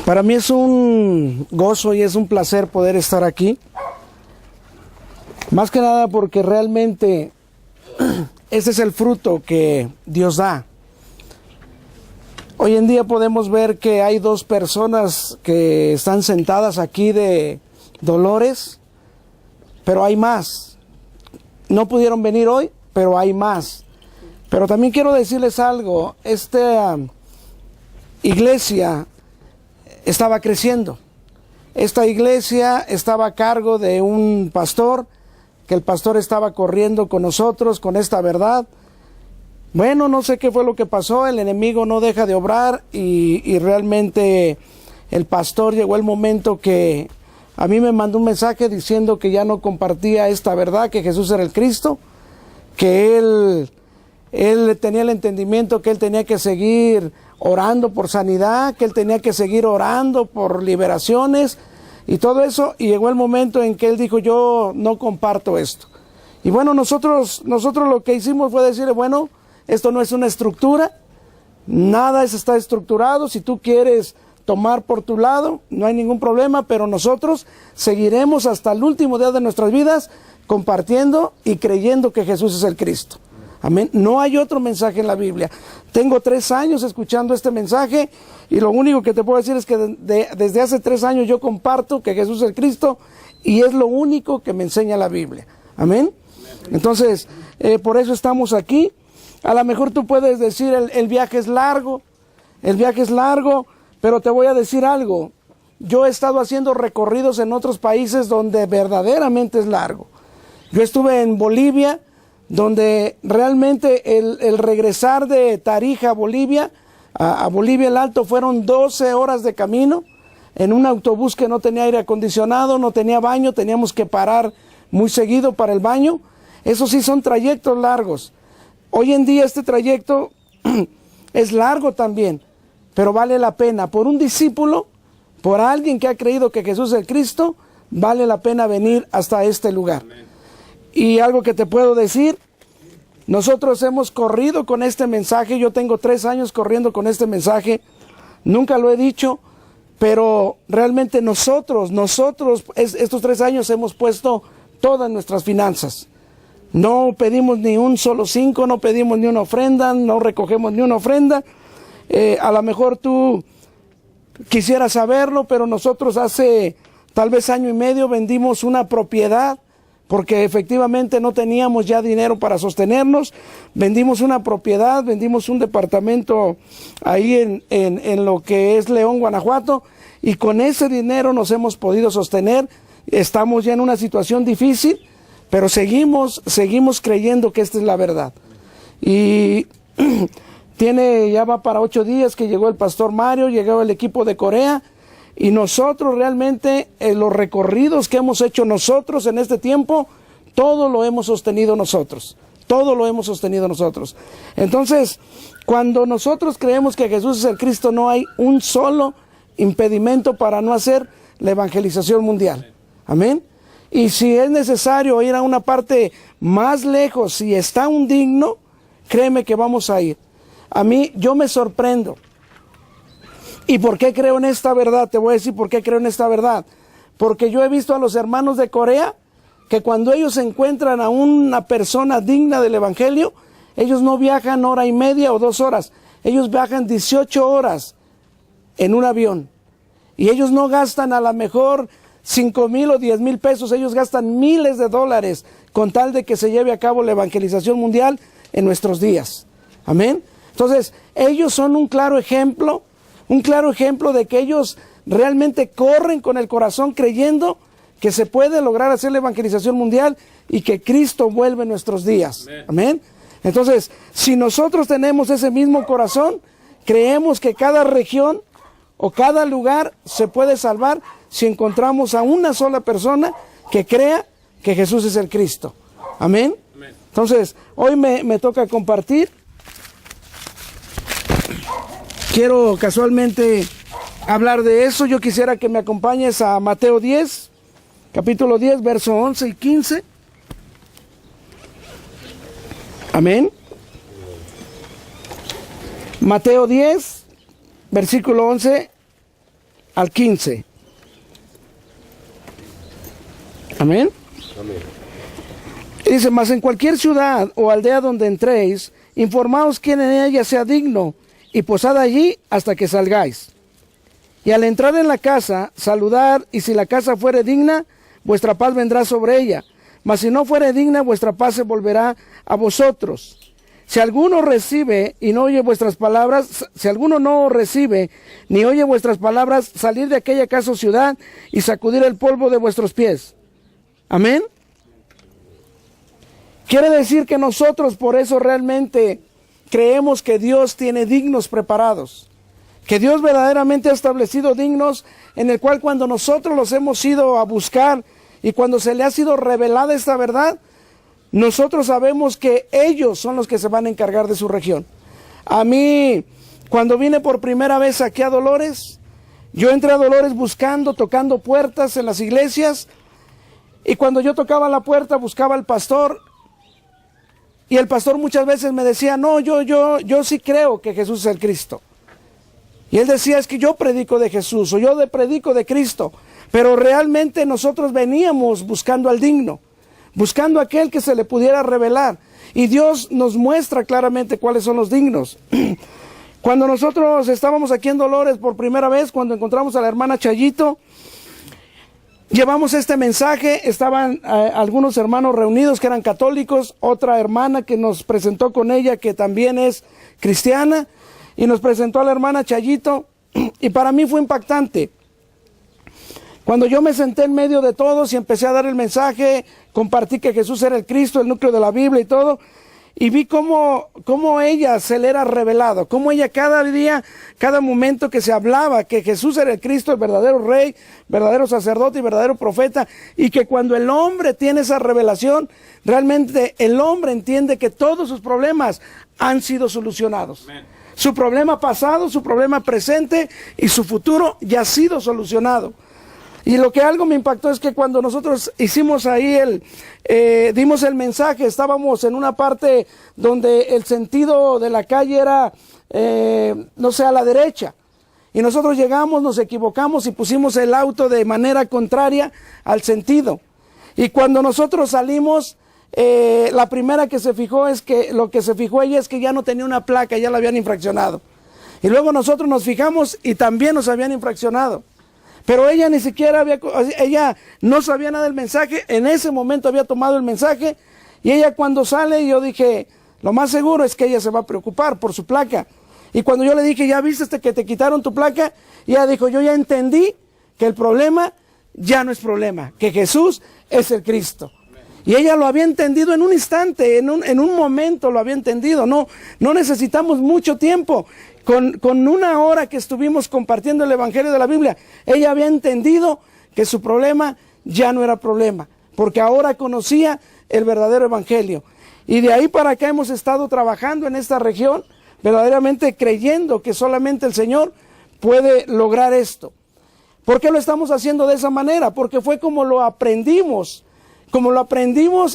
Para mí es un gozo y es un placer poder estar aquí. Más que nada porque realmente ese es el fruto que Dios da. Hoy en día podemos ver que hay dos personas que están sentadas aquí de Dolores, pero hay más. No pudieron venir hoy, pero hay más. Pero también quiero decirles algo, esta iglesia estaba creciendo. Esta iglesia estaba a cargo de un pastor, que el pastor estaba corriendo con nosotros, con esta verdad. Bueno, no sé qué fue lo que pasó, el enemigo no deja de obrar y realmente el pastor llegó el momento que a mí me mandó un mensaje diciendo que ya no compartía esta verdad, que Jesús era el Cristo, que él tenía el entendimiento que él tenía que seguir orando por sanidad, que él tenía que seguir orando por liberaciones y todo eso, y llegó el momento en que él dijo, yo no comparto esto. Y bueno, nosotros lo que hicimos fue decirle, bueno, esto no es una estructura, nada está estructurado, si tú quieres tomar por tu lado, no hay ningún problema, pero nosotros seguiremos hasta el último día de nuestras vidas compartiendo y creyendo que Jesús es el Cristo. Amén. No hay otro mensaje en la Biblia. Tengo 3 años escuchando este mensaje y lo único que te puedo decir es que desde hace 3 años yo comparto que Jesús es el Cristo y es lo único que me enseña la Biblia. Amén. Entonces, por eso estamos aquí. A lo mejor tú puedes decir el viaje es largo, pero te voy a decir algo. Yo he estado haciendo recorridos en otros países donde verdaderamente es largo. Yo estuve en Bolivia, donde realmente el regresar de Tarija a Bolivia el Alto fueron 12 horas de camino en un autobús que no tenía aire acondicionado, no tenía baño, teníamos que parar muy seguido para el baño. Eso sí son trayectos largos. Hoy en día este trayecto es largo también, pero vale la pena. Por un discípulo, por alguien que ha creído que Jesús es el Cristo, vale la pena venir hasta este lugar. Y algo que te puedo decir, nosotros hemos corrido con este mensaje, yo tengo 3 años corriendo con este mensaje, nunca lo he dicho, pero realmente nosotros estos 3 años hemos puesto todas nuestras finanzas. No pedimos ni un solo 5, no pedimos ni una ofrenda, no recogemos ni una ofrenda. A lo mejor tú quisieras saberlo, pero nosotros hace tal vez 1 año y medio vendimos una propiedad porque efectivamente no teníamos ya dinero para sostenernos. Vendimos una propiedad, vendimos un departamento ahí en lo que es León, Guanajuato, y con ese dinero nos hemos podido sostener. Estamos ya en una situación difícil, pero seguimos creyendo que esta es la verdad. Y ya va para 8 días que llegó el pastor Mario, llegó el equipo de Corea, y nosotros realmente, los recorridos que hemos hecho nosotros en este tiempo, todo lo hemos sostenido nosotros. Entonces, cuando nosotros creemos que Jesús es el Cristo, no hay un solo impedimento para no hacer la evangelización mundial. Amén. Y si es necesario ir a una parte más lejos, si está un digno, créeme que vamos a ir. A mí, yo me sorprendo. ¿Y por qué creo en esta verdad? Te voy a decir por qué creo en esta verdad. Porque yo he visto a los hermanos de Corea que cuando ellos encuentran a una persona digna del evangelio, ellos no viajan 1:30 o 2 horas. Ellos viajan 18 horas en un avión. Y ellos no gastan a lo mejor 5,000 o 10,000 pesos, ellos gastan miles de dólares con tal de que se lleve a cabo la evangelización mundial en nuestros días. Amén. Entonces, ellos son un claro ejemplo de que ellos realmente corren con el corazón creyendo que se puede lograr hacer la evangelización mundial y que Cristo vuelve en nuestros días. Amén. Entonces, si nosotros tenemos ese mismo corazón, creemos que cada región o cada lugar se puede salvar si encontramos a una sola persona que crea que Jesús es el Cristo. Amén. Entonces, hoy me toca compartir. Quiero casualmente hablar de eso. Yo quisiera que me acompañes a Mateo 10, capítulo 10, verso 11 y 15. Amén. Mateo 10, versículo 11 al 15. Amén. Amén. Dice, mas en cualquier ciudad o aldea donde entréis, informaos quién en ella sea digno, y posad allí hasta que salgáis. Y al entrar en la casa, saludar, y si la casa fuere digna, vuestra paz vendrá sobre ella. Mas si no fuere digna, vuestra paz se volverá a vosotros. Si alguno recibe y no oye vuestras palabras, si alguno no recibe ni oye vuestras palabras, salid de aquella casa o ciudad y sacudir el polvo de vuestros pies. Amén. Quiere decir que nosotros por eso realmente creemos que Dios tiene dignos preparados, que Dios verdaderamente ha establecido dignos en el cual cuando nosotros los hemos ido a buscar y cuando se le ha sido revelada esta verdad, nosotros sabemos que ellos son los que se van a encargar de su región. A mí, cuando vine por primera vez aquí a Dolores, yo entré a Dolores buscando, tocando puertas en las iglesias, y cuando yo tocaba la puerta buscaba al pastor, y el pastor muchas veces me decía, no, yo sí creo que Jesús es el Cristo. Y él decía, es que yo predico de Jesús, o yo predico de Cristo, pero realmente nosotros veníamos buscando al digno, buscando a aquel que se le pudiera revelar. Y Dios nos muestra claramente cuáles son los dignos. Cuando nosotros estábamos aquí en Dolores por primera vez, cuando encontramos a la hermana Chayito, llevamos este mensaje, estaban algunos hermanos reunidos que eran católicos, otra hermana que nos presentó con ella que también es cristiana, y nos presentó a la hermana Chayito, y para mí fue impactante. Cuando yo me senté en medio de todos y empecé a dar el mensaje, compartí que Jesús era el Cristo, el núcleo de la Biblia y todo, y vi cómo ella se le era revelado, cómo ella cada día, cada momento que se hablaba que Jesús era el Cristo, el verdadero rey, verdadero sacerdote y verdadero profeta, y que cuando el hombre tiene esa revelación, realmente el hombre entiende que todos sus problemas han sido solucionados. Amén. Su problema pasado, su problema presente y su futuro ya ha sido solucionado. Y lo que algo me impactó es que cuando nosotros hicimos ahí dimos el mensaje, estábamos en una parte donde el sentido de la calle era, no sé, a la derecha. Y nosotros llegamos, nos equivocamos y pusimos el auto de manera contraria al sentido. Y cuando nosotros salimos, la primera que se fijó lo que se fijó ella es que ya no tenía una placa, ya la habían infraccionado. Y luego nosotros nos fijamos y también nos habían infraccionado. Pero ella ni siquiera ella no sabía nada del mensaje, en ese momento había tomado el mensaje, y ella cuando sale, yo dije, lo más seguro es que ella se va a preocupar por su placa. Y cuando yo le dije, ¿ya viste que te quitaron tu placa? Y ella dijo, yo ya entendí que el problema ya no es problema, que Jesús es el Cristo. Y ella lo había entendido en un instante, en un momento lo había entendido, no necesitamos mucho tiempo. Con una hora que estuvimos compartiendo el Evangelio de la Biblia, ella había entendido que su problema ya no era problema, porque ahora conocía el verdadero Evangelio. Y de ahí para acá hemos estado trabajando en esta región, verdaderamente creyendo que solamente el Señor puede lograr esto. ¿Por qué lo estamos haciendo de esa manera? Porque fue como lo aprendimos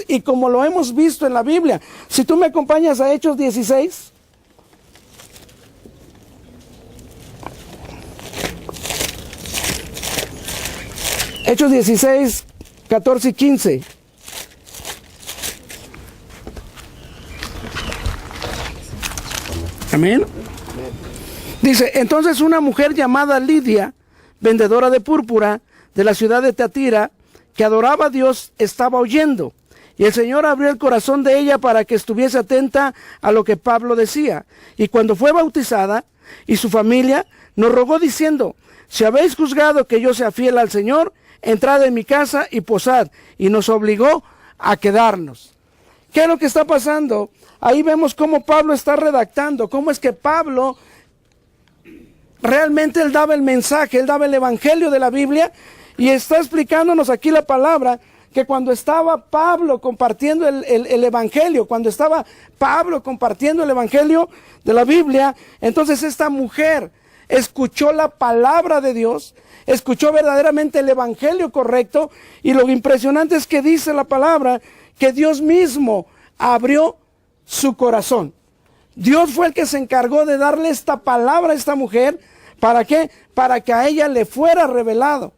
y como lo hemos visto en la Biblia. Si tú me acompañas a Hechos 16... Hechos 16, 14 y 15. Amén. Dice, entonces una mujer llamada Lidia, vendedora de púrpura de la ciudad de Teatira, que adoraba a Dios, estaba oyendo. Y el Señor abrió el corazón de ella para que estuviese atenta a lo que Pablo decía. Y cuando fue bautizada y su familia, nos rogó diciendo, si habéis juzgado que yo sea fiel al Señor, entrad en mi casa y posad, y nos obligó a quedarnos. ¿Qué es lo que está pasando? Ahí vemos cómo Pablo está redactando, cómo es que Pablo realmente él daba el mensaje, él daba el evangelio de la Biblia, y está explicándonos aquí la palabra, que cuando estaba Pablo compartiendo el evangelio, cuando estaba Pablo compartiendo el evangelio de la Biblia, entonces esta mujer escuchó la palabra de Dios, escuchó verdaderamente el evangelio correcto, y lo impresionante es que dice la palabra que Dios mismo abrió su corazón. Dios fue el que se encargó de darle esta palabra a esta mujer. ¿Para qué? para que a ella le fuera revelado.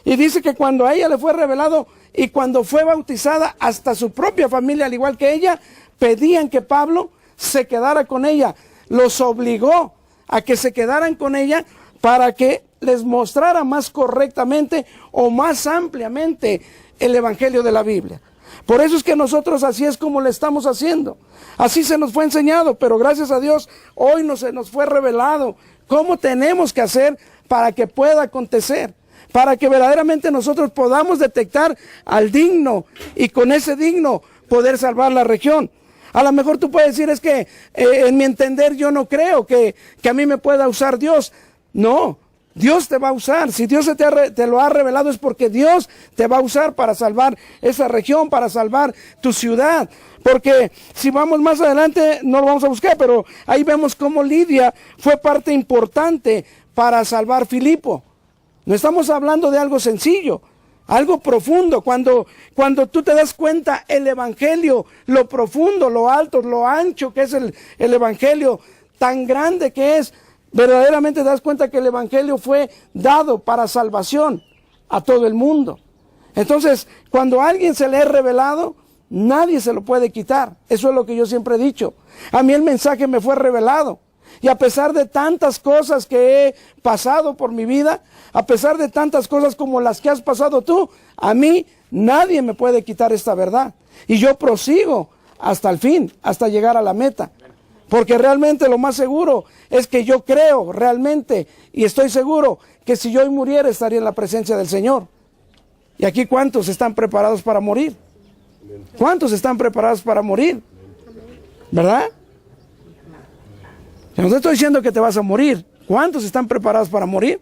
Y dice que cuando a ella le fue revelado y cuando fue bautizada, hasta su propia familia, al igual que ella, pedían que Pablo se quedara con ella. Los obligó a que se quedaran con ella para que les mostrara más correctamente o más ampliamente el evangelio de la Biblia. Por eso es que nosotros así es como le estamos haciendo. Así se nos fue enseñado, pero gracias a Dios hoy se nos fue revelado cómo tenemos que hacer para que pueda acontecer, para que verdaderamente nosotros podamos detectar al digno y con ese digno poder salvar la región. A lo mejor tú puedes decir, es que en mi entender yo no creo que a mí me pueda usar Dios. No, Dios te va a usar. Si Dios te lo ha revelado es porque Dios te va a usar para salvar esa región, para salvar tu ciudad. Porque si vamos más adelante, no lo vamos a buscar, pero ahí vemos cómo Lidia fue parte importante para salvar Filipo. No estamos hablando de algo sencillo, algo profundo. Cuando tú te das cuenta el evangelio, lo profundo, lo alto, lo ancho que es el evangelio, tan grande que es, verdaderamente te das cuenta que el evangelio fue dado para salvación a todo el mundo. Entonces, cuando a alguien se le es revelado, nadie se lo puede quitar. Eso es lo que yo siempre he dicho. A mí el mensaje me fue revelado. Y a pesar de tantas cosas que he pasado por mi vida, a pesar de tantas cosas como las que has pasado tú, a mí nadie me puede quitar esta verdad. Y yo prosigo hasta el fin, hasta llegar a la meta. Porque realmente lo más seguro es que yo creo realmente y estoy seguro que si yo hoy muriera estaría en la presencia del Señor. Y aquí, ¿cuántos están preparados para morir? ¿Cuántos están preparados para morir? ¿Verdad? Yo no te estoy diciendo que te vas a morir. ¿Cuántos están preparados para morir?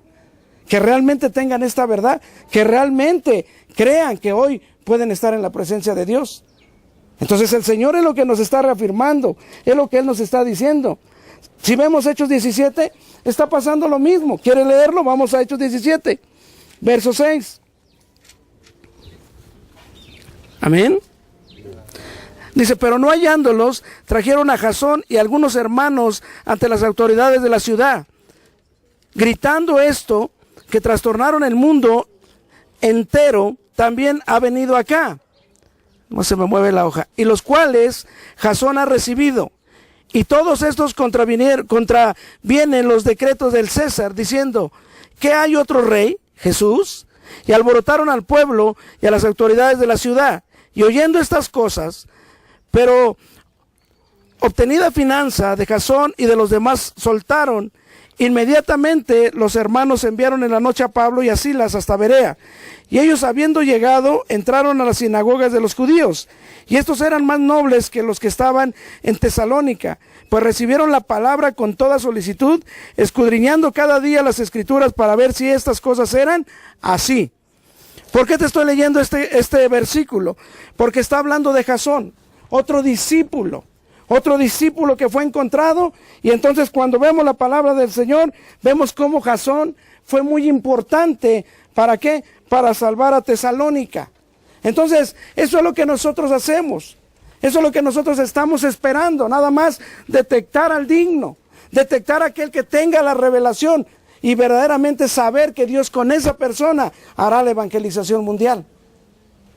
Que realmente tengan esta verdad, que realmente crean que hoy pueden estar en la presencia de Dios. Entonces el Señor es lo que nos está reafirmando, es lo que Él nos está diciendo. Si vemos Hechos 17, está pasando lo mismo. ¿Quiere leerlo? Vamos a Hechos 17, verso 6. Amén. Dice, pero no hallándolos, trajeron a Jasón y algunos hermanos ante las autoridades de la ciudad, gritando esto, que trastornaron el mundo entero, también ha venido acá. No se me mueve la hoja. Y los cuales Jasón ha recibido. Y todos estos contravienen los decretos del César, diciendo, ¿qué hay otro rey, Jesús? Y alborotaron al pueblo y a las autoridades de la ciudad. Y oyendo estas cosas, pero obtenida finanza de Jasón y de los demás soltaron, inmediatamente los hermanos enviaron en la noche a Pablo y a Silas hasta Berea. Y ellos, habiendo llegado, entraron a las sinagogas de los judíos. Y estos eran más nobles que los que estaban en Tesalónica, pues recibieron la palabra con toda solicitud, escudriñando cada día las escrituras para ver si estas cosas eran así. ¿Por qué te estoy leyendo este versículo? Porque está hablando de Jasón, otro discípulo que fue encontrado. Y entonces cuando vemos la palabra del Señor, vemos cómo Jasón fue muy importante. ¿Para qué? Para salvar a Tesalónica. Entonces, eso es lo que nosotros hacemos. Eso es lo que nosotros estamos esperando. Nada más detectar al digno, detectar a aquel que tenga la revelación y verdaderamente saber que Dios con esa persona hará la evangelización mundial.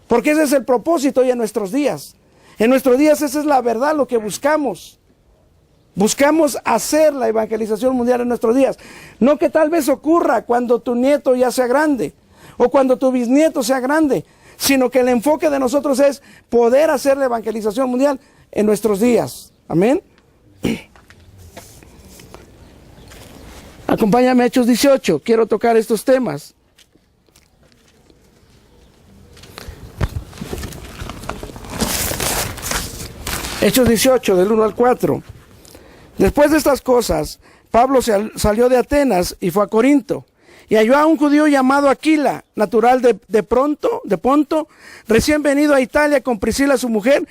Porque ese es el propósito hoy en nuestros días. En nuestros días esa es la verdad, lo que buscamos. Buscamos hacer la evangelización mundial en nuestros días. No que tal vez ocurra cuando tu nieto ya sea grande o cuando tu bisnieto sea grande, sino que el enfoque de nosotros es poder hacer la evangelización mundial en nuestros días. Amén. Acompáñame a Hechos 18, quiero tocar estos temas. Hechos 18, del 1 al 4. Después de estas cosas, Pablo salió de Atenas y fue a Corinto. Y halló a un judío llamado Aquila, natural de Ponto, recién venido a Italia con Priscila su mujer,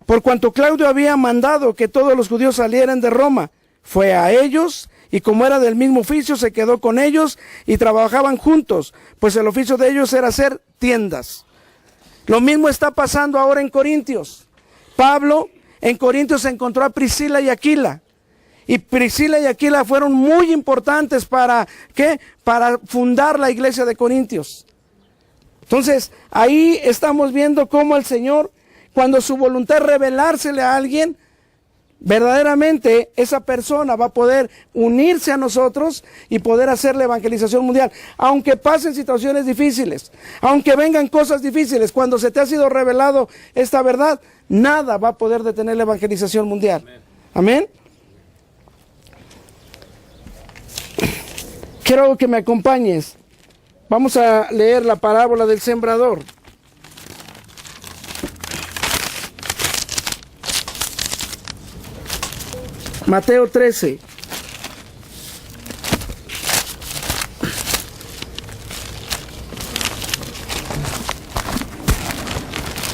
por cuanto Claudio había mandado que todos los judíos salieran de Roma. Fue a ellos, y como era del mismo oficio, se quedó con ellos y trabajaban juntos, pues el oficio de ellos era hacer tiendas. Lo mismo está pasando ahora en Corintios. Pablo en Corintios encontró a Priscila y Aquila, Y Priscila y Aquila fueron muy importantes para, ¿qué? Para fundar la iglesia de Corintios. Entonces, ahí estamos viendo cómo el Señor, cuando su voluntad es revelársele a alguien, verdaderamente esa persona va a poder unirse a nosotros y poder hacer la evangelización mundial. Aunque pasen situaciones difíciles, aunque vengan cosas difíciles, cuando se te ha sido revelado esta verdad, nada va a poder detener la evangelización mundial. Amén. Quiero que me acompañes. Vamos a leer la parábola del sembrador. Mateo 13.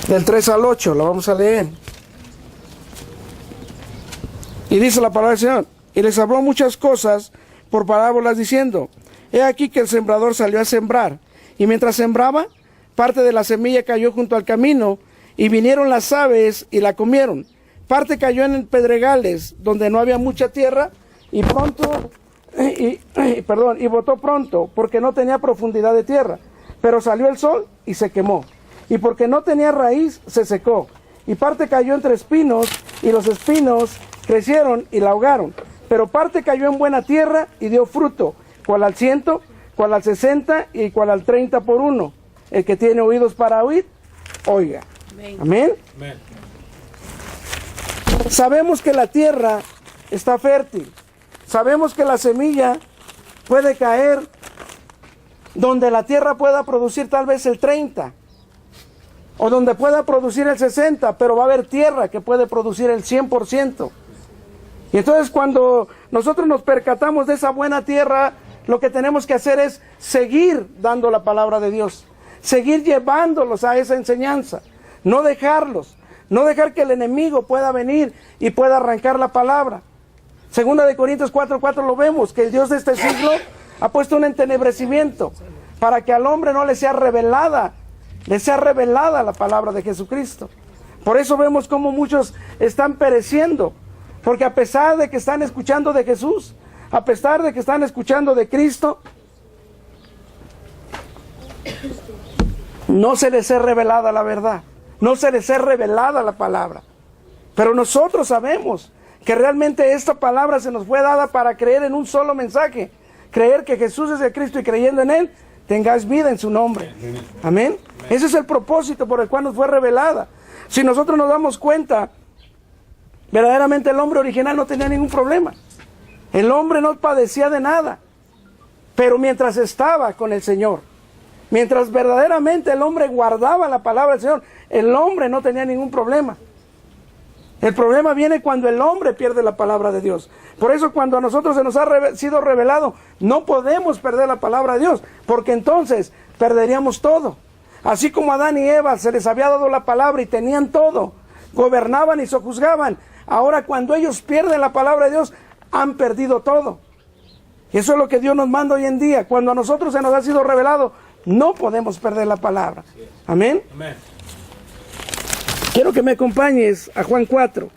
Del 3 al 8, lo vamos a leer. Y dice la palabra del Señor: y les habló muchas cosas por parábolas diciendo: he aquí que el sembrador salió a sembrar, y mientras sembraba, parte de la semilla cayó junto al camino, y vinieron las aves y la comieron. Parte cayó en pedregales, donde no había mucha tierra, y botó pronto, porque no tenía profundidad de tierra. Pero salió el sol y se quemó, y porque no tenía raíz, se secó. Y parte cayó entre espinos, y los espinos crecieron y la ahogaron. Pero parte cayó en buena tierra y dio fruto, cual al 100, cual al 60 y cual al 30 por uno. El que tiene oídos para oír, oiga. Amén. Amén. Sabemos que la tierra está fértil. Sabemos que la semilla puede caer donde la tierra pueda producir tal vez el 30 o donde pueda producir el 60, pero va a haber tierra que puede producir el 100%. Y entonces cuando nosotros nos percatamos de esa buena tierra, lo que tenemos que hacer es seguir dando la palabra de Dios, seguir llevándolos a esa enseñanza, no dejarlos. No dejar que el enemigo pueda venir y pueda arrancar la palabra. Segunda de Corintios 4:4 lo vemos, que el Dios de este siglo ha puesto un entenebrecimiento para que al hombre no le sea revelada la palabra de Jesucristo. Por eso vemos cómo muchos están pereciendo, porque a pesar de que están escuchando de Jesús, a pesar de que están escuchando de Cristo, no se les es revelada la verdad. No se les es revelada la palabra. Pero nosotros sabemos que realmente esta palabra se nos fue dada para creer en un solo mensaje. Creer que Jesús es el Cristo y creyendo en Él, tengáis vida en su nombre. Amén. Ese es el propósito por el cual nos fue revelada. Si nosotros nos damos cuenta, verdaderamente el hombre original no tenía ningún problema. El hombre no padecía de nada. Pero mientras estaba con el Señor, mientras verdaderamente el hombre guardaba la palabra del Señor, el hombre no tenía ningún problema. El problema viene cuando el hombre pierde la palabra de Dios. Por eso cuando a nosotros se nos ha sido revelado, no podemos perder la palabra de Dios, porque entonces perderíamos todo. Así como a Adán y Eva se les había dado la palabra y tenían todo, gobernaban y sojuzgaban, ahora cuando ellos pierden la palabra de Dios, han perdido todo. Y eso es lo que Dios nos manda hoy en día. Cuando a nosotros se nos ha sido revelado, no podemos perder la palabra. Amén. Amén. Quiero que me acompañes a Juan 4.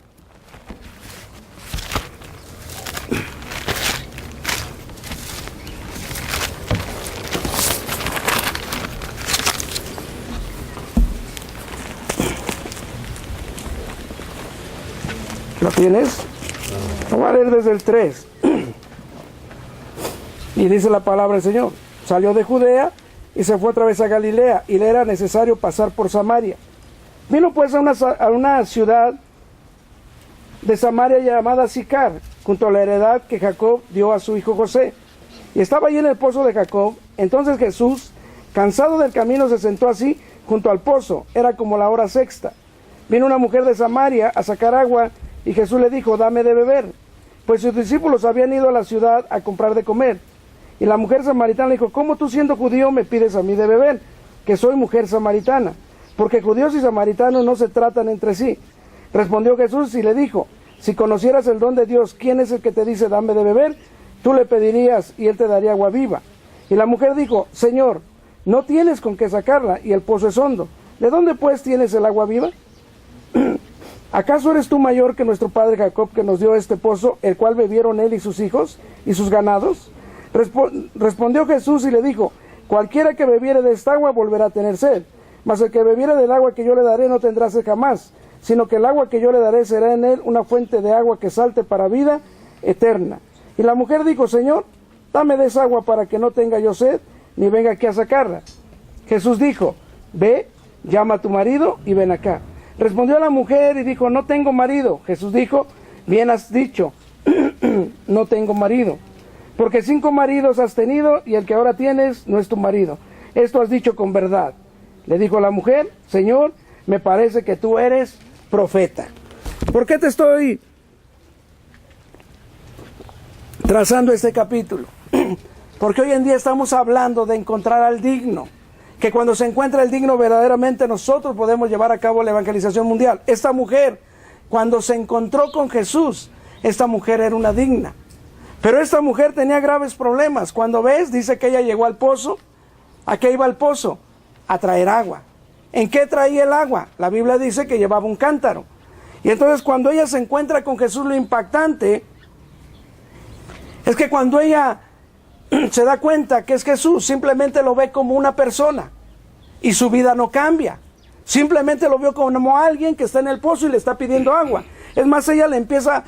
¿Lo tienes? Lo voy a leer desde el 3. Y dice la palabra del Señor: salió de Judea y se fue otra vez a Galilea, y le era necesario pasar por Samaria. Vino pues a una ciudad de Samaria llamada Sicar, junto a la heredad que Jacob dio a su hijo José. Y estaba allí en el pozo de Jacob. Entonces Jesús, cansado del camino, se sentó así junto al pozo. Era como la hora sexta. Vino una mujer de Samaria a sacar agua, y Jesús le dijo: dame de beber. Pues sus discípulos habían ido a la ciudad a comprar de comer. Y la mujer samaritana le dijo: ¿cómo tú, siendo judío, me pides a mí de beber, que soy mujer samaritana? Porque judíos y samaritanos no se tratan entre sí. Respondió Jesús y le dijo: si conocieras el don de Dios, ¿quién es el que te dice dame de beber? Tú le pedirías y él te daría agua viva. Y la mujer dijo: Señor, no tienes con qué sacarla y el pozo es hondo. ¿De dónde pues tienes el agua viva? ¿acaso eres tú mayor que nuestro padre Jacob, que nos dio este pozo, el cual bebieron él y sus hijos y sus ganados? Respondió Jesús y le dijo: cualquiera que bebiere de esta agua volverá a tener sed, mas el que bebiere del agua que yo le daré no tendrá sed jamás, sino que el agua que yo le daré será en él una fuente de agua que salte para vida eterna. Y la mujer dijo: Señor, dame de esa agua para que no tenga yo sed, ni venga aquí a sacarla. Jesús dijo: ve, llama a tu marido y ven acá. Respondió la mujer y dijo: no tengo marido. Jesús dijo: bien has dicho, no tengo marido, porque 5 maridos has tenido y el que ahora tienes no es tu marido. Esto has dicho con verdad. Le dijo la mujer: Señor, me parece que tú eres profeta. ¿Por qué te estoy trazando este capítulo? Porque hoy en día estamos hablando de encontrar al digno, que cuando se encuentra el digno verdaderamente nosotros podemos llevar a cabo la evangelización mundial. Esta mujer, cuando se encontró con Jesús, esta mujer era una digna, pero esta mujer tenía graves problemas. Cuando ves, dice que ella llegó al pozo. ¿A qué iba al pozo? A traer agua. ¿En qué traía el agua? La Biblia dice que llevaba un cántaro. Y entonces cuando ella se encuentra con Jesús, lo impactante es que cuando ella se da cuenta que es Jesús, simplemente lo ve como una persona y su vida no cambia. Simplemente lo vio como alguien que está en el pozo y le está pidiendo agua. Es más, ella le empieza,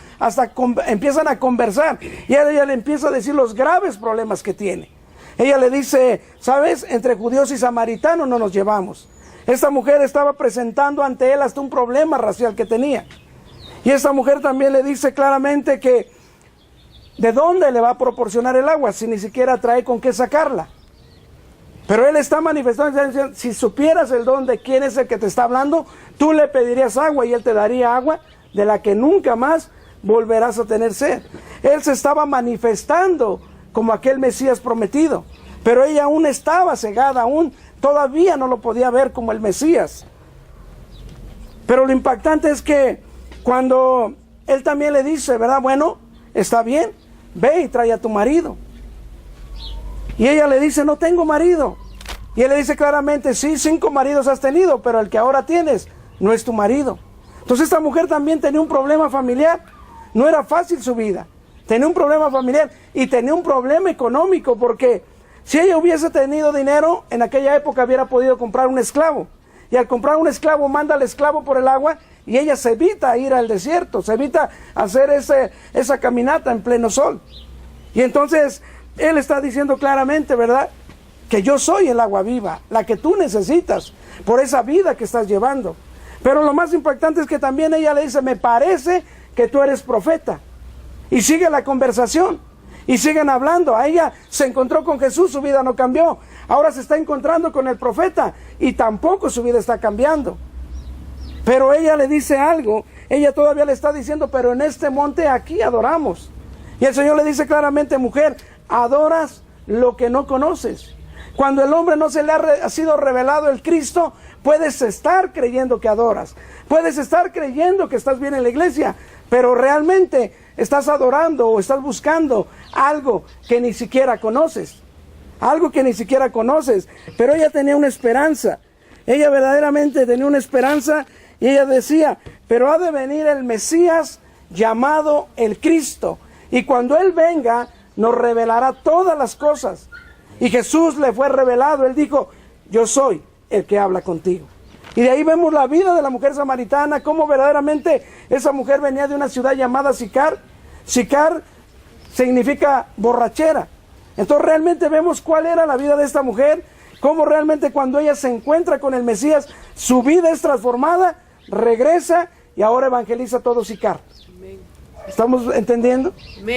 empiezan a conversar y ella le empieza a decir los graves problemas que tiene. Ella le dice: ¿sabes? Entre judíos y samaritanos no nos llevamos. Esta mujer estaba presentando ante él hasta un problema racial que tenía. Y esta mujer también le dice claramente que ¿de dónde le va a proporcionar el agua si ni siquiera trae con qué sacarla? Pero él está manifestando: si supieras el don de quién es el que te está hablando, tú le pedirías agua y él te daría agua de la que nunca más volverás a tener sed. Él se estaba manifestando como aquel Mesías prometido, pero ella aún estaba cegada, aún todavía no lo podía ver como el Mesías. Pero lo impactante es que cuando él también le dice, ¿verdad? Bueno, está bien, ve y trae a tu marido. Y ella le dice: no tengo marido. Y él le dice claramente: sí, 5 maridos has tenido, pero el que ahora tienes no es tu marido. Entonces esta mujer también tenía un problema familiar. No era fácil su vida. Tenía un problema familiar y tenía un problema económico, porque si ella hubiese tenido dinero, en aquella época hubiera podido comprar un esclavo. Y al comprar un esclavo, manda al esclavo por el agua y ella se evita ir al desierto, se evita hacer esa caminata en pleno sol. Y entonces él está diciendo claramente, ¿verdad?, que yo soy el agua viva, la que tú necesitas por esa vida que estás llevando. Pero lo más impactante es que también ella le dice: me parece que tú eres profeta. Y sigue la conversación y siguen hablando. A ella se encontró con Jesús, su vida no cambió. Ahora se está encontrando con el profeta y tampoco su vida está cambiando. Pero ella le dice algo, ella todavía le está diciendo: pero en este monte aquí adoramos. Y el Señor le dice claramente: mujer, adoras lo que no conoces. Cuando el hombre no se le ha sido revelado el Cristo, puedes estar creyendo que adoras, puedes estar creyendo que estás bien en la iglesia, pero realmente estás adorando o estás buscando algo que ni siquiera conoces. Algo que ni siquiera conoces. Pero ella tenía una esperanza. Ella verdaderamente tenía una esperanza y ella decía: pero ha de venir el Mesías llamado el Cristo. Y cuando Él venga, nos revelará todas las cosas. Y Jesús le fue revelado. Él dijo: yo soy el que habla contigo. Y de ahí vemos la vida de la mujer samaritana, cómo verdaderamente esa mujer venía de una ciudad llamada Sicar. Sicar significa borrachera. Entonces realmente vemos cuál era la vida de esta mujer, cómo realmente cuando ella se encuentra con el Mesías, su vida es transformada, regresa y ahora evangeliza todo Sicar. ¿Estamos entendiendo?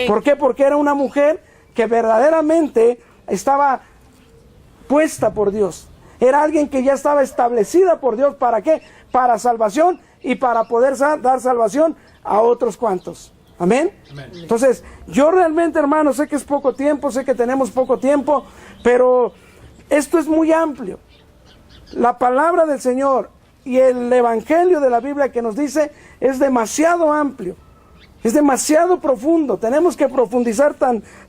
¿Por qué? Porque era una mujer que verdaderamente estaba puesta por Dios. Era alguien que ya estaba establecida por Dios. ¿Para qué? Para salvación y para poder dar salvación a otros cuantos. ¿Amén? Amén. Entonces, yo realmente, hermano, sé que es poco tiempo, sé que tenemos poco tiempo, pero esto es muy amplio. La palabra del Señor y el evangelio de la Biblia que nos dice es demasiado amplio, es demasiado profundo. Tenemos que profundizar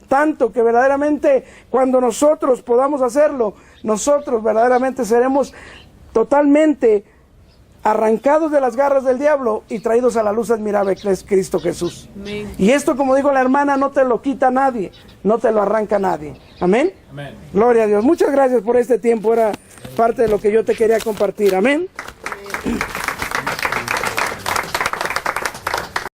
tanto que verdaderamente cuando nosotros podamos hacerlo, nosotros verdaderamente seremos totalmente arrancados de las garras del diablo y traídos a la luz admirable que es Cristo Jesús. Amén. Y esto, como dijo la hermana, no te lo quita nadie, no te lo arranca nadie. Amén. Amén. Gloria a Dios. Muchas gracias por este tiempo, era parte de lo que yo te quería compartir. Amén. Amén.